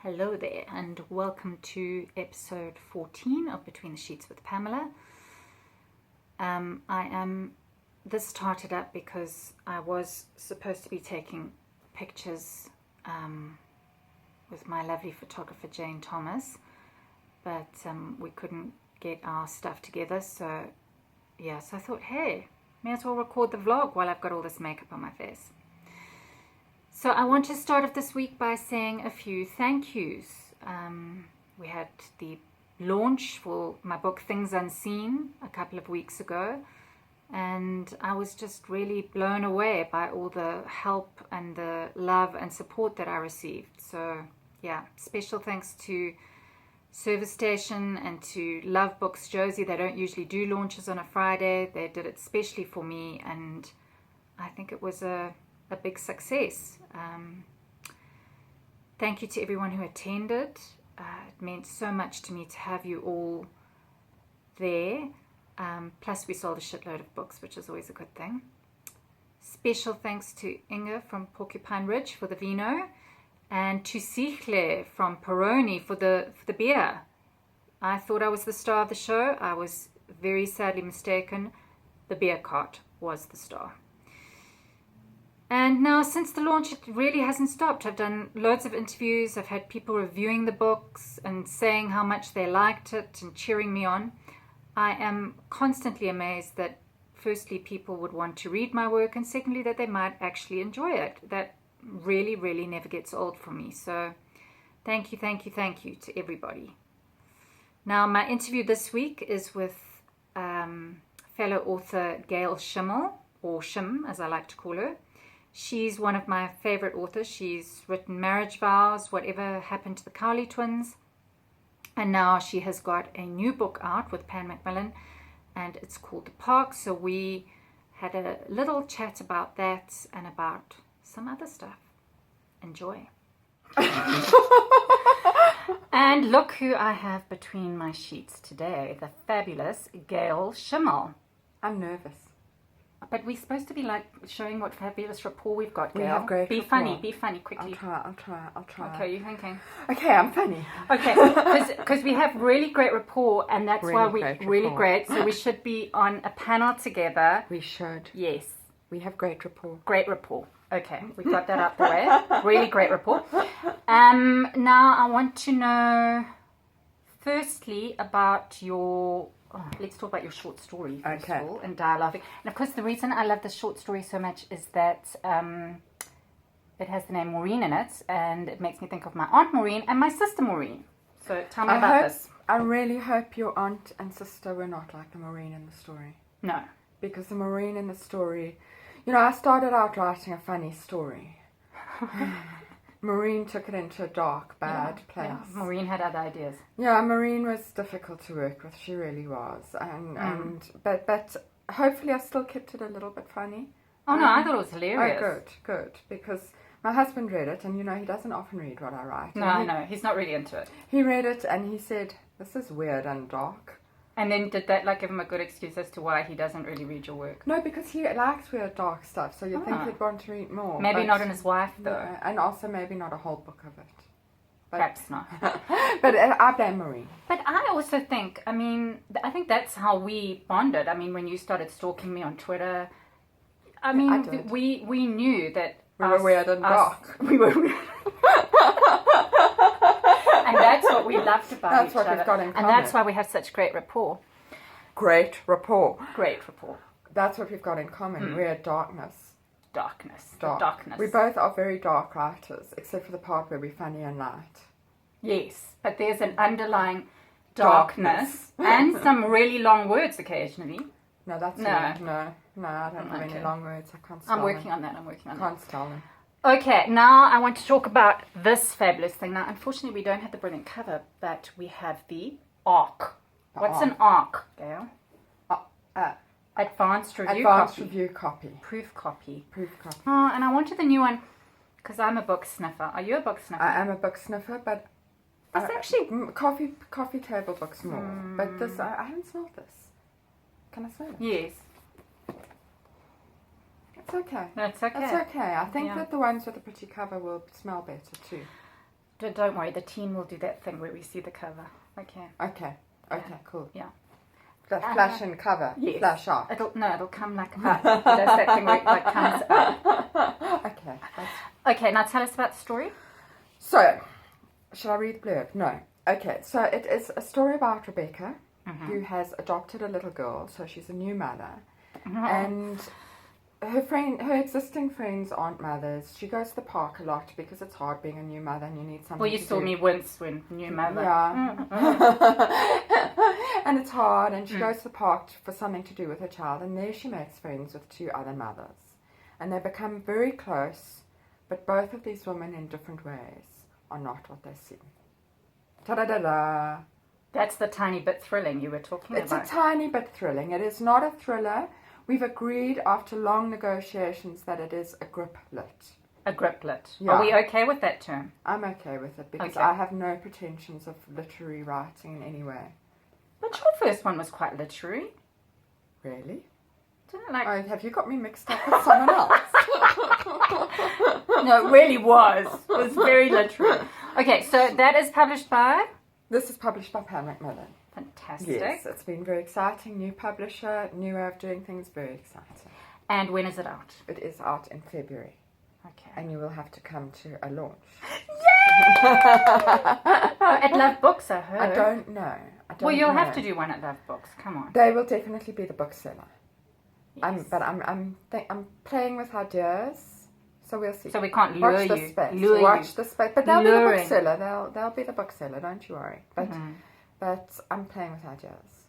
Hello there, and welcome to episode 14 of Between the Sheets with Pamela. This started up because I was supposed to be taking pictures with my lovely photographer Jane Thomas, but we couldn't get our stuff together, so I thought, hey, may as well record the vlog while I've got all this makeup on my face. So I want to start off this week by saying a few thank yous. We had the launch for my book Things Unseen a couple of weeks ago, and I was just really blown away by all the help and the love and support that I received. So special thanks to Service Station and to Love Books Josie. They don't usually do launches on a Friday. They did it specially for me, and I think it was a big success. Thank you to everyone who attended. It meant so much to me to have you all there. Plus we sold a shitload of books, which is always a good thing. Special thanks to Inga from Porcupine Ridge for the vino, and to Sichle from Peroni for the beer. I thought I was the star of the show. I was very sadly mistaken. The beer cart was the star. And now, since the launch, it really hasn't stopped. I've done loads of interviews. I've had people reviewing the books and saying how much they liked it and cheering me on. I am constantly amazed that, firstly, people would want to read my work, and secondly, that they might actually enjoy it. That really, really never gets old for me. So thank you to everybody. Now, my interview this week is with fellow author Gail Schimmel, or Shim, as I like to call her. She's one of my favorite authors. She's written Marriage Vows, Whatever Happened to the Cowley Twins, and now she has got a new book out with Pan Macmillan, and it's called The Park. So we had a little chat about that and about some other stuff. Enjoy. And look who I have between my sheets today, the fabulous Gail Schimmel. I'm nervous. But we're supposed to be like showing what fabulous rapport we've got, Gail. We have great Be rapport. Be funny, quickly. I'll try. Okay, you thinking? Okay, I'm funny. Okay, because we have really great rapport, and that's Really why we great really rapport. great. So we should be on a panel together. We should. Yes, We have great rapport. great rapport. Okay, we got that out the way. Really great rapport. Now I want to know, firstly, about your. Let's talk about your short story first Okay. of all, and dialogue. And of course, the reason I love this short story so much is that it has the name Maureen in it, and it makes me think of my aunt Maureen and my sister Maureen. So tell me about this. I really hope your aunt and sister were not like the Maureen in the story. No. Because the Maureen in the story, I started out writing a funny story. Maureen took it into a dark, bad place. Yeah. Maureen had other ideas. Yeah, Maureen was difficult to work with. She really was. But hopefully I still kept it a little bit funny. Oh no, I thought it was hilarious. Oh, good. Because my husband read it, and he doesn't often read what I write. No, he's not really into it. He read it and he said, "This is weird and dark." And then did that give him a good excuse as to why he doesn't really read your work? No, because he likes weird, dark stuff, so you think he'd want to read more. Maybe but not in his wife, though. no, and also maybe not a whole book of it. Perhaps not. But I blame Maureen. But I also think, I think that's how we bonded. When you started stalking me on Twitter, I did. we knew that We were weird and dark. We were weird. And that's what we loved about That's each what other. we've got in And common. that's why we have such great rapport. Great rapport. Great rapport. That's what we've got in common. We're darkness. Darkness. Dark. Darkness. We both are very dark writers, except for the part where we're funny and light. Yes, but there's an underlying darkness and some really long words occasionally. No, that's No. weird. No, I don't have any Okay. long words. I can't spell I'm working them. on that. I'm working on that. Can't spell them. Okay, now I want to talk about this fabulous thing. Now, unfortunately, we don't have the brilliant cover, but we have the ARC. What's an ARC, Gail? Advanced review Advanced copy. review copy. Proof copy. Proof copy. Oh, and I wanted the new one because I'm a book sniffer. Are you a book sniffer? I am a book sniffer, but It's actually... coffee table books more. But this, I haven't smelled this. Can I smell it? Yes. It's okay. That's okay. That's okay. I think Yeah. that the ones with the pretty cover will smell better too. Don't worry, the team will do that thing where we see the cover. Okay. Okay, cool. Yeah. The flash and cover. Yes. Flash up. It'll come like up. That's that thing where it like comes up. Okay. Okay, now tell us about the story. So, shall I read the blurb? No. Okay, so it is a story about Rebecca, who has adopted a little girl, so she's a new mother. And her existing friends aren't mothers. She goes to the park a lot because it's hard being a new mother and you need something Well, you to saw do. me once when new mother. Yeah. And it's hard, and she goes to the park for something to do with her child, and there she makes friends with 2 other mothers. And they become very close, but both of these women in different ways are not what they seem. Ta-da-da-da! That's the tiny bit thrilling you were talking about. It's a tiny bit thrilling. It is not a thriller. We've agreed after long negotiations that it is a griplet. A griplet. Yeah. Are we okay with that term? I'm okay with it because Okay. I have no pretensions of literary writing in any way. But your first one was quite literary. Really? Didn't it like... Oh, have you got me mixed up with someone else? No, it really was. It was very literary. Okay, so that is published by... This is published by Pamela. Fantastic. Yes, it's been very exciting. New publisher, new way of doing things, very exciting. And when is it out? It is out in February. Okay. And you will have to come to a launch. Yay! At Love Books, I heard. I don't know. Well, you'll have to do one at Love Books. Come on. They will definitely be the bookseller. Yes. I'm playing with ideas, so we'll see. So we can't lure Watch you. the space. Lure Watch you. the space. But they'll Luring. be the bookseller. They'll be the bookseller. Don't you worry. But I'm playing with ideas.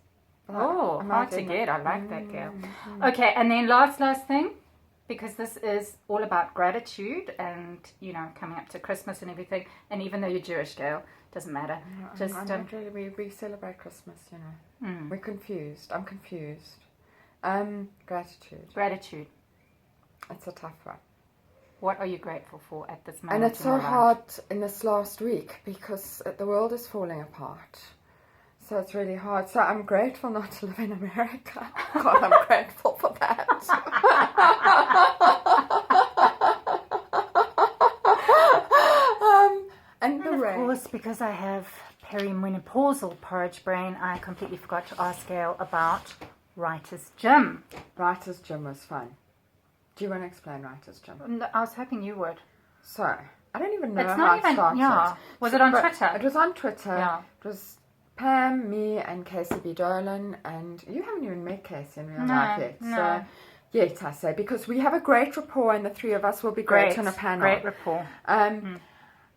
Oh, I'm hard to writing get. it. I like that, girl. Okay, and then last thing, because this is all about gratitude and, you know, coming up to Christmas and everything. And even though you're Jewish, girl, doesn't matter. I'm not really, we celebrate Christmas, you know. We're confused. I'm confused. Gratitude. Gratitude. It's a tough one. What are you grateful for at this moment? And it's so hard in this last week because the world is falling apart. So it's really hard. So I'm grateful not to live in America. God, I'm grateful for that. And the rain. Of course, because I have perimenopausal porridge brain, I completely forgot to ask Gail about Writer's Gym. Writer's Gym was fun. Do you want to explain Writer's Gym? No, I was hoping you would. So, I don't even know It's how not it even, started. yeah. Was it on But Twitter? It was on Twitter. Yeah. It was Pam, me, and Casey B. Dolan, and you haven't even met Casey in real life yet. No. So, yet, I say, because we have a great rapport, and the 3 of us will be great on a panel. Great rapport.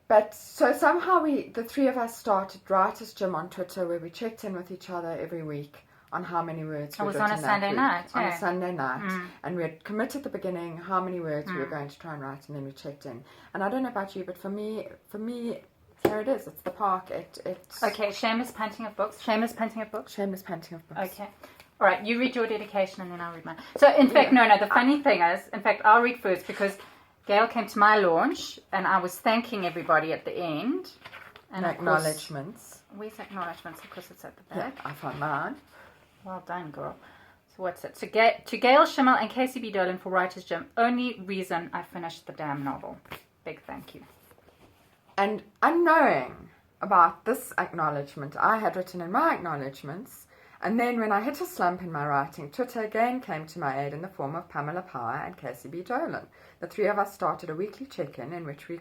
But so somehow the 3 of us started Writer's Gym on Twitter, where we checked in with each other every week on how many words we was written on a that Sunday week. night, On yeah. a Sunday night. And we had committed at the beginning how many words we were going to try and write, and then we checked in. And I don't know about you, but for me, here it is. It's the park. It's Okay, shameless panting of books. Shameless panting of books. Shameless panting of books. Okay. All right, you read your dedication and then I'll read mine. So, in fact, no, the funny thing is, in fact, I'll read first because Gail came to my launch and I was thanking everybody at the end. And of course- Acknowledgements. Where's acknowledgements? Of course, it's at the Yeah, back. I found mine. Well done, girl. So what's it? To Gail Schimmel and Casey B. Dolan for Writer's Gym. Only reason I finished the damn novel. Big thank you. And unknowing about this acknowledgement, I had written in my acknowledgements, and then when I hit a slump in my writing, Twitter again came to my aid in the form of Pamela Power and Casey B. Dolan. The 3 of us started a weekly check-in in which we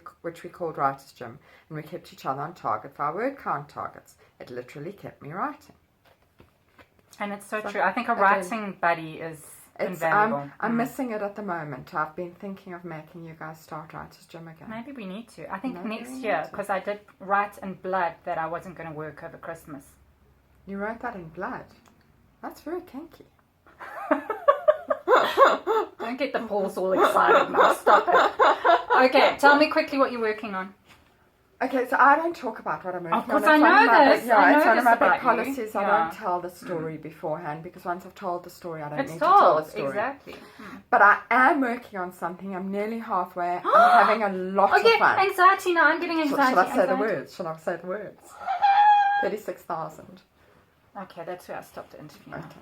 called Writer's Gym, and we kept each other on target for our word count targets. It literally kept me writing. And it's so true. I think a writing buddy is invaluable. I'm missing it at the moment. I've been thinking of making you guys start Writer's Gym again. Maybe we need to. I think Maybe next we year, need to. because I did write in blood that I wasn't going to work over Christmas. You wrote that in blood. That's very kinky. Don't get the balls all excited now. Stop it. Okay, tell me quickly what you're working on. Okay, so I don't talk about what I'm working on. Of course, It's I one know of my this. Yeah, I know it's one this of my big about you. policies. I Yeah. don't tell the story beforehand because once I've told the story, I don't It's need to tell the told, story. exactly. But I am working on something. I'm nearly halfway. I'm having a lot Okay, of fun. anxiety now. I'm getting anxiety. Should I say the anxiety. words? Should I say the words? 36,000. Okay, that's where I stopped the interview. Okay.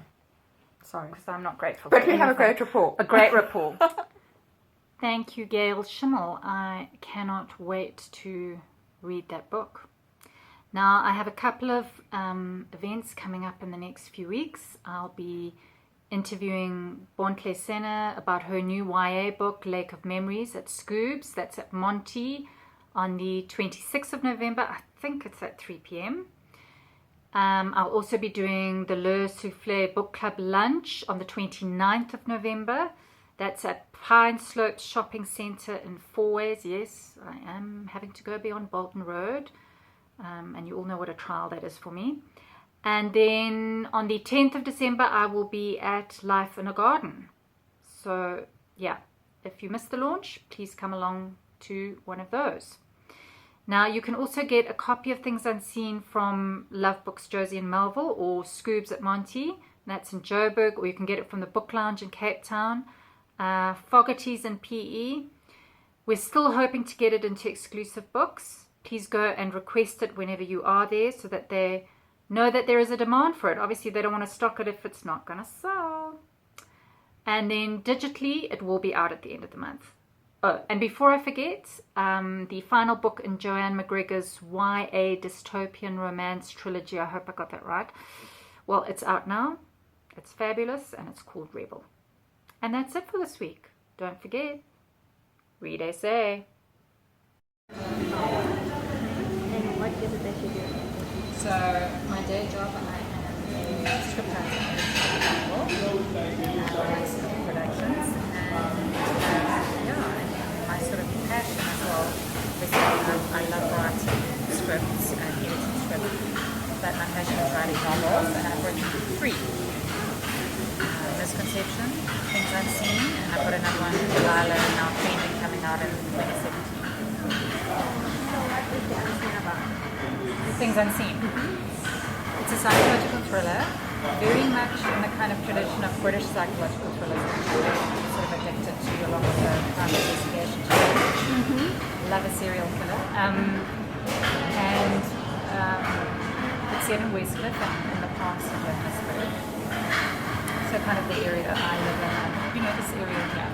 Sorry. Because I'm not grateful But for we have a anything. great rapport. A great rapport. Thank you, Gail Schimmel. I cannot wait to read that book. Now, I have a couple of events coming up in the next few weeks. I'll be interviewing Bontle Senna about her new YA book, Lake of Memories, at Scoobs. That's at Monty on the 26th of November. I think it's at 3 p.m. I'll also be doing the Le Soufflé Book Club lunch on the 29th of November. That's at Pine Slopes Shopping Centre in Fourways. Yes, I am having to go beyond Bolton Road. And you all know what a trial that is for me. And then on the 10th of December, I will be at Life in a Garden. So, yeah, if you missed the launch, please come along to one of those. Now, you can also get a copy of Things Unseen from Love Books Josie and Melville or Scoobs at Monty. That's in Joburg, or you can get it from the Book Lounge in Cape Town. Fogarty's in PE. We're still hoping to get it into exclusive books. Please go and request it whenever you are there so that they know that there is a demand for it. Obviously, they don't want to stock it if it's not going to sell. And then digitally, it will be out at the end of the month. Oh, and before I forget, the final book in Joanne McGregor's YA dystopian romance trilogy, I hope I got that right. Well, it's out now. It's fabulous, and it's called Rebel. And that's it for this week. Don't forget, read essay. And what is it that you do? So, my day job, I am a script writer at Productions, and my sort of passion as well is I love writing scripts and editing scripts, but my passion is writing novels, and I've written 3. Misconception, Things Unseen, and I've got another one, Delilah, now trending, coming out in 2017. What is the unseen about? Things Unseen. It's a psychological thriller, very much in the kind of tradition of British psychological thrillers, which I'm sort of addicted to, along with the crime investigation. Love a serial killer. It's set in Westcliff and in the parks of Johannesburg. So kind of the area that I live in, this area here.